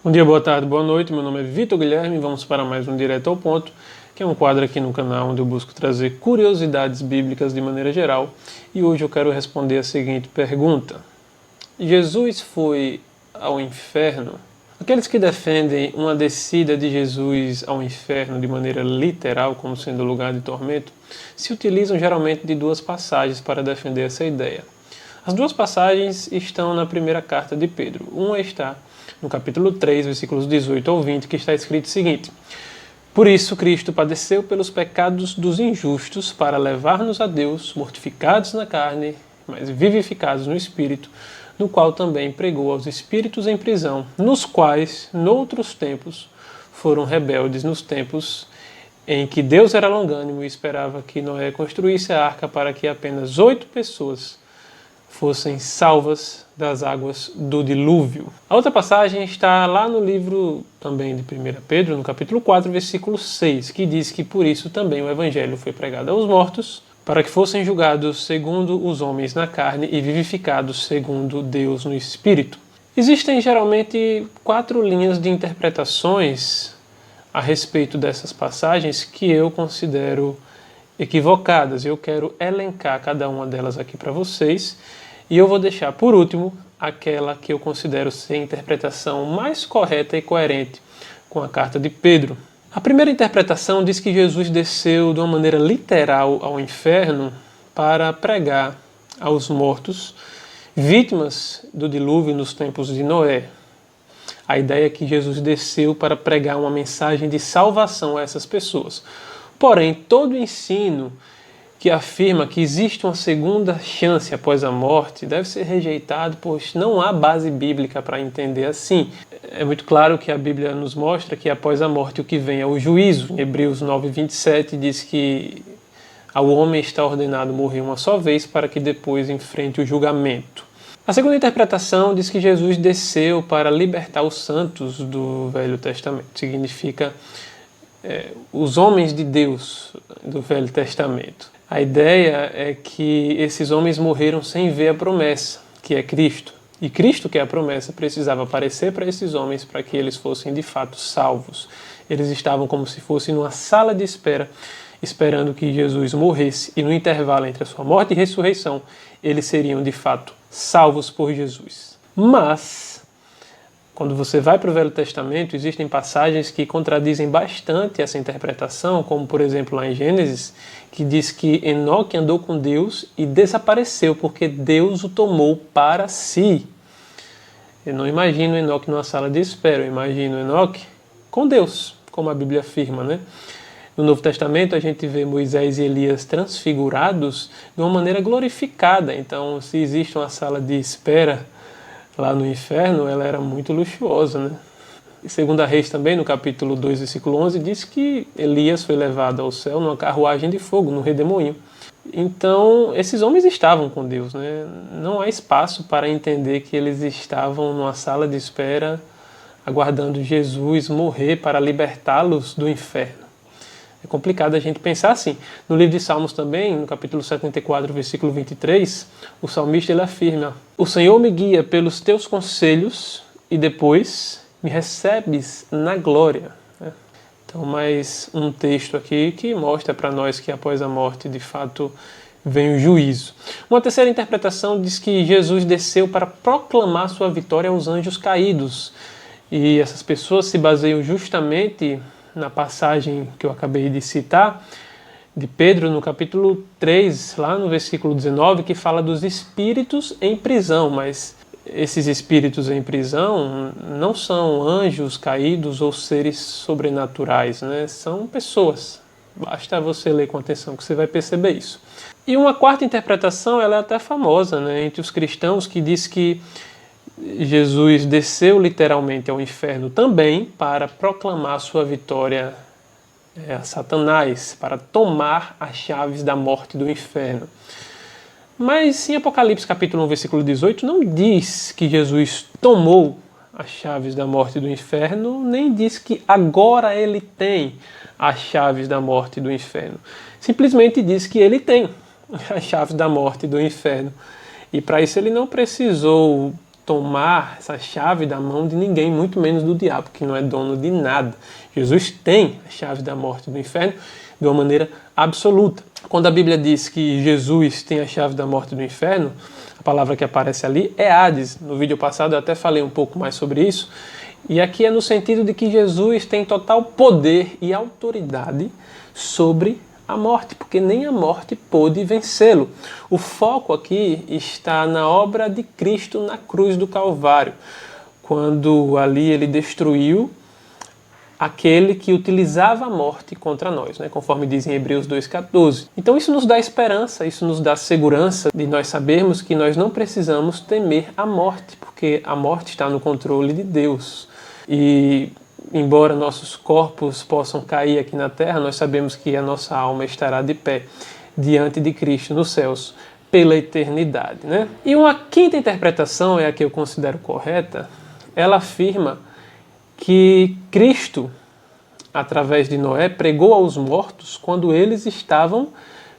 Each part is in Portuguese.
Bom dia, boa tarde, boa noite. Meu nome é Vitor Guilherme e vamos para mais um Direto ao Ponto, que é um quadro aqui no canal onde eu busco trazer curiosidades bíblicas de maneira geral. E hoje eu quero responder a seguinte pergunta: Jesus foi ao inferno? Aqueles que defendem uma descida de Jesus ao inferno de maneira literal, como sendo lugar de tormento, se utilizam geralmente de duas passagens para defender essa ideia. As duas passagens estão na primeira carta de Pedro. Uma está no capítulo 3, versículos 18 ao 20, que está escrito o seguinte: Por isso Cristo padeceu pelos pecados dos injustos, para levar-nos a Deus, mortificados na carne, mas vivificados no Espírito, no qual também pregou aos espíritos em prisão, nos quais, noutros tempos, foram rebeldes nos tempos em que Deus era longânimo e esperava que Noé construísse a arca para que apenas 8 pessoas fossem salvas das águas do dilúvio. A outra passagem está lá no livro também de 1 Pedro, no capítulo 4, versículo 6, que diz que por isso também o evangelho foi pregado aos mortos, para que fossem julgados segundo os homens na carne e vivificados segundo Deus no Espírito. Existem geralmente 4 linhas de interpretações a respeito dessas passagens que eu considero equivocadas. Eu quero elencar cada uma delas aqui para vocês e eu vou deixar por último aquela que eu considero ser a interpretação mais correta e coerente com a carta de Pedro. A primeira interpretação diz que Jesus desceu de uma maneira literal ao inferno para pregar aos mortos, vítimas do dilúvio nos tempos de Noé. A ideia é que Jesus desceu para pregar uma mensagem de salvação a essas pessoas. Porém, todo ensino que afirma que existe uma segunda chance após a morte deve ser rejeitado, pois não há base bíblica para entender assim. É muito claro que a Bíblia nos mostra que após a morte o que vem é o juízo. Em Hebreus 9:27 diz que ao homem está ordenado morrer uma só vez para que depois enfrente o julgamento. A segunda interpretação diz que Jesus desceu para libertar os santos do Velho Testamento. Significa os homens de Deus do Velho Testamento. A ideia é que esses homens morreram sem ver a promessa, que é Cristo. E Cristo, que é a promessa, precisava aparecer para esses homens para que eles fossem de fato salvos. Eles estavam como se fossem numa sala de espera, esperando que Jesus morresse. E no intervalo entre a sua morte e ressurreição, eles seriam de fato salvos por Jesus. Mas quando você vai para o Velho Testamento, existem passagens que contradizem bastante essa interpretação, como por exemplo lá em Gênesis, que diz que Enoque andou com Deus e desapareceu, porque Deus o tomou para si. Eu não imagino Enoque numa sala de espera, eu imagino Enoque com Deus, como a Bíblia afirma, né? No Novo Testamento a gente vê Moisés e Elias transfigurados de uma maneira glorificada. Então, se existe uma sala de espera lá no inferno, ela era muito luxuosa, né? E segundo a Reis também, no capítulo 2, versículo 11, diz que Elias foi levado ao céu numa carruagem de fogo, num redemoinho. Então, esses homens estavam com Deus, né? Não há espaço para entender que eles estavam numa sala de espera aguardando Jesus morrer para libertá-los do inferno. É complicado a gente pensar assim. No livro de Salmos também, no capítulo 74, versículo 23, o salmista ele afirma: O Senhor me guia pelos teus conselhos e depois me recebes na glória. Então, mais um texto aqui que mostra para nós que após a morte, de fato, vem o juízo. Uma terceira interpretação diz que Jesus desceu para proclamar sua vitória aos anjos caídos. E essas pessoas se baseiam justamente na passagem que eu acabei de citar, de Pedro, no capítulo 3, lá no versículo 19, que fala dos espíritos em prisão, mas esses espíritos em prisão não são anjos caídos ou seres sobrenaturais, né? São pessoas. Basta você ler com atenção que você vai perceber isso. E uma quarta interpretação, ela é até famosa, né, entre os cristãos, que diz que Jesus desceu literalmente ao inferno também para proclamar sua vitória a Satanás, para tomar as chaves da morte do inferno. Mas em Apocalipse capítulo 1, versículo 18, não diz que Jesus tomou as chaves da morte do inferno, nem diz que agora ele tem as chaves da morte do inferno. Simplesmente diz que ele tem as chaves da morte do inferno. E para isso ele não precisou tomar essa chave da mão de ninguém, muito menos do diabo, que não é dono de nada. Jesus tem a chave da morte e do inferno de uma maneira absoluta. Quando a Bíblia diz que Jesus tem a chave da morte e do inferno, a palavra que aparece ali é Hades. No vídeo passado eu até falei um pouco mais sobre isso. E aqui é no sentido de que Jesus tem total poder e autoridade sobre a morte, porque nem a morte pôde vencê-lo. O foco aqui está na obra de Cristo na cruz do Calvário, quando ali ele destruiu aquele que utilizava a morte contra nós, né? Conforme diz em Hebreus 2,14. Então isso nos dá esperança, isso nos dá segurança de nós sabermos que nós não precisamos temer a morte, porque a morte está no controle de Deus. E embora nossos corpos possam cair aqui na terra, nós sabemos que a nossa alma estará de pé diante de Cristo nos céus pela eternidade, né? E uma quinta interpretação, é a que eu considero correta, ela afirma que Cristo, através de Noé, pregou aos mortos quando eles estavam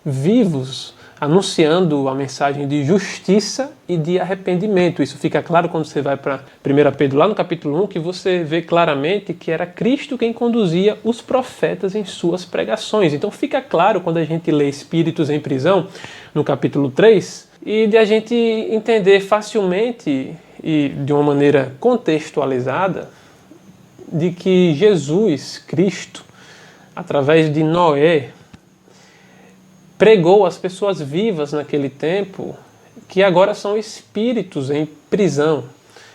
vivos, anunciando a mensagem de justiça e de arrependimento. Isso fica claro quando você vai para 1 Pedro, lá no capítulo 1, que você vê claramente que era Cristo quem conduzia os profetas em suas pregações. Então fica claro quando a gente lê Espíritos em Prisão, no capítulo 3, e de a gente entender facilmente e de uma maneira contextualizada de que Jesus, Cristo, através de Noé, pregou às pessoas vivas naquele tempo, que agora são espíritos em prisão,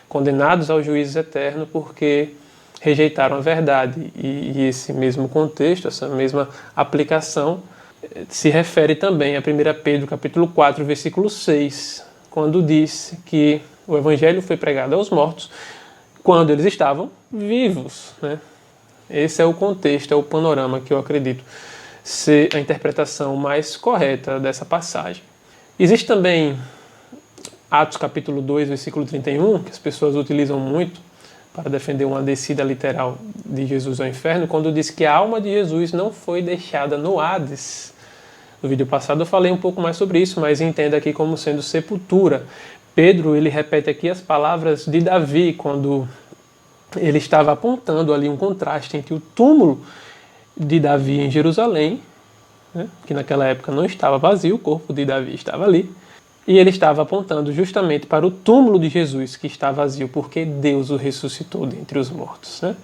condenados ao juízo eterno porque rejeitaram a verdade. E esse mesmo contexto, essa mesma aplicação, se refere também a 1 Pedro capítulo 4, versículo 6, quando diz que o evangelho foi pregado aos mortos quando eles estavam vivos, né? Esse é o contexto, é o panorama que eu acredito ser a interpretação mais correta dessa passagem. Existe também Atos capítulo 2, versículo 31, que as pessoas utilizam muito para defender uma descida literal de Jesus ao inferno, quando diz que a alma de Jesus não foi deixada no Hades. No vídeo passado eu falei um pouco mais sobre isso, mas entenda aqui como sendo sepultura. Pedro, ele repete aqui as palavras de Davi, quando ele estava apontando ali um contraste entre o túmulo de Davi em Jerusalém, né, que naquela época não estava vazio, o corpo de Davi estava ali, e ele estava apontando justamente para o túmulo de Jesus, que está vazio, porque Deus o ressuscitou dentre os mortos, né?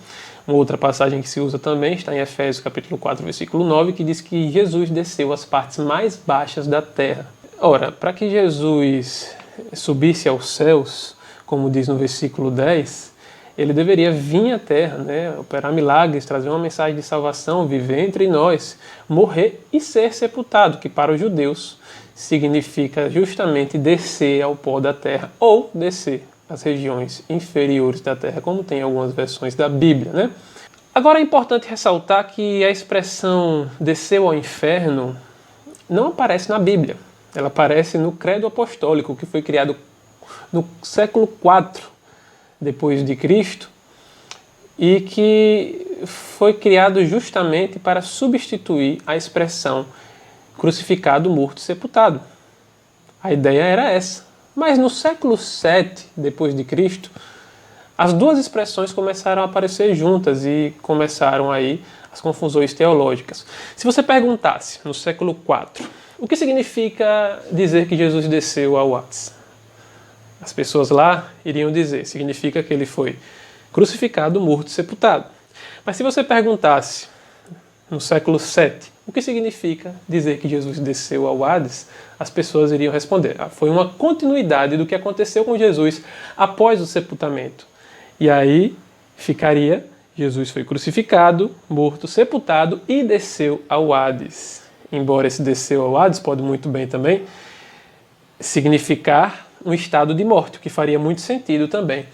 Uma outra passagem que se usa também está em Efésios capítulo 4, versículo 9, que diz que Jesus desceu às partes mais baixas da terra. Ora, para que Jesus subisse aos céus, como diz no versículo 10, ele deveria vir à terra, né, operar milagres, trazer uma mensagem de salvação, viver entre nós, morrer e ser sepultado, que para os judeus significa justamente descer ao pó da terra, ou descer às regiões inferiores da terra, como tem algumas versões da Bíblia, né? Agora é importante ressaltar que a expressão desceu ao inferno não aparece na Bíblia. Ela aparece no Credo Apostólico, que foi criado no século IV depois de Cristo, e que foi criado justamente para substituir a expressão crucificado, morto e sepultado. A ideia era essa. Mas no século VII depois de Cristo, as duas expressões começaram a aparecer juntas e começaram aí as confusões teológicas. Se você perguntasse no século IV, o que significa dizer que Jesus desceu ao Hades? As pessoas lá iriam dizer, significa que ele foi crucificado, morto e sepultado. Mas se você perguntasse no século VII, o que significa dizer que Jesus desceu ao Hades? As pessoas iriam responder, foi uma continuidade do que aconteceu com Jesus após o sepultamento. E aí ficaria, Jesus foi crucificado, morto, sepultado e desceu ao Hades. Embora esse desceu ao Hades pode muito bem também significar um estado de morte, o que faria muito sentido também,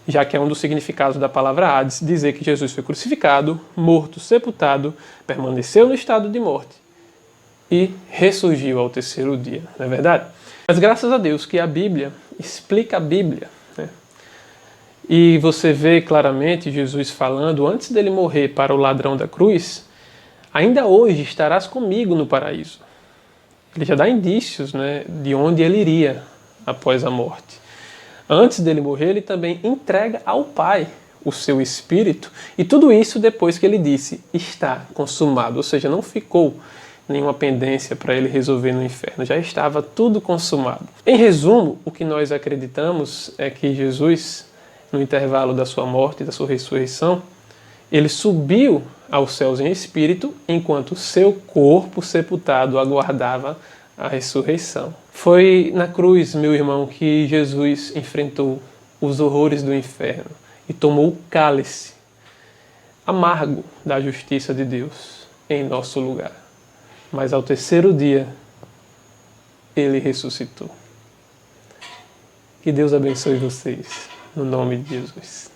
já que é um dos significados da palavra Hades, dizer que Jesus foi crucificado, morto, sepultado, permaneceu no estado de morte e ressurgiu ao terceiro dia, não é verdade? Mas graças a Deus que a Bíblia explica a Bíblia, né? E você vê claramente Jesus falando, antes dele morrer para o ladrão da cruz, ainda hoje estarás comigo no paraíso. Ele já dá indícios, né, de onde ele iria após a morte. Antes dele morrer, ele também entrega ao Pai o seu espírito, e tudo isso depois que ele disse, está consumado, ou seja, não ficou nenhuma pendência para ele resolver no inferno, já estava tudo consumado. Em resumo, o que nós acreditamos é que Jesus, no intervalo da sua morte e da sua ressurreição, ele subiu aos céus em espírito, enquanto seu corpo sepultado aguardava a ressurreição. Foi na cruz, meu irmão, que Jesus enfrentou os horrores do inferno e tomou o cálice amargo da justiça de Deus em nosso lugar. Mas ao terceiro dia, ele ressuscitou. Que Deus abençoe vocês, no nome de Jesus.